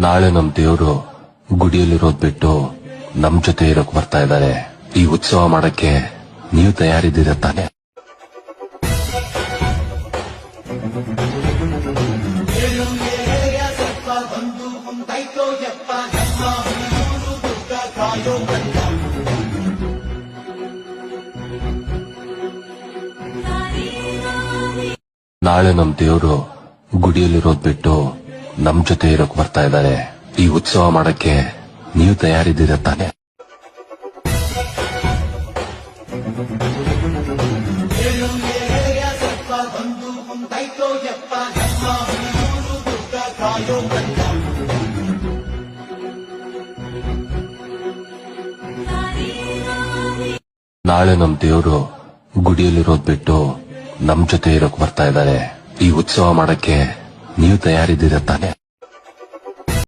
ನಾಳೆ ನಮ್ ದೇವ್ರು ಗುಡಿಯಲ್ಲಿರೋದ್ ಬಿಟ್ಟು ನಮ್ ಜೊತೆ ಇರೋಕ್ ಬರ್ತಾ ಇದ್ದಾರೆ. ಈ ಉತ್ಸವ ಮಾಡಕ್ಕೆ ನೀವು ತಯಾರಿದ್ದೀರ ತಾನೆ? ನಾಳೆ ನಮ್ ದೇವ್ರು ಗುಡಿಯಲ್ಲಿರೋದ್ ಬಿಟ್ಟು ನಮ್ ಜೊತೆ ಇರೋಕ್ ಬರ್ತಾ ಇದ್ದಾರೆ. ಈ ಉತ್ಸವ ಮಾಡಕ್ಕೆ ನೀವು ತಯಾರಿದ್ದೀರ ತಾನೆ? ನಾಳೆ ನಮ್ ದೇವ್ರು ಗುಡಿಯಲ್ಲಿರೋದ್ ಬಿಟ್ಟು ನಮ್ ಜೊತೆ ಇರೋಕ್ ಬರ್ತಾ ಇದ್ದಾರೆ. ಈ ಉತ್ಸವ ಮಾಡಕ್ಕೆ ನೀವು ತಯಾರಿದ್ದೀರ ತಾನೆ?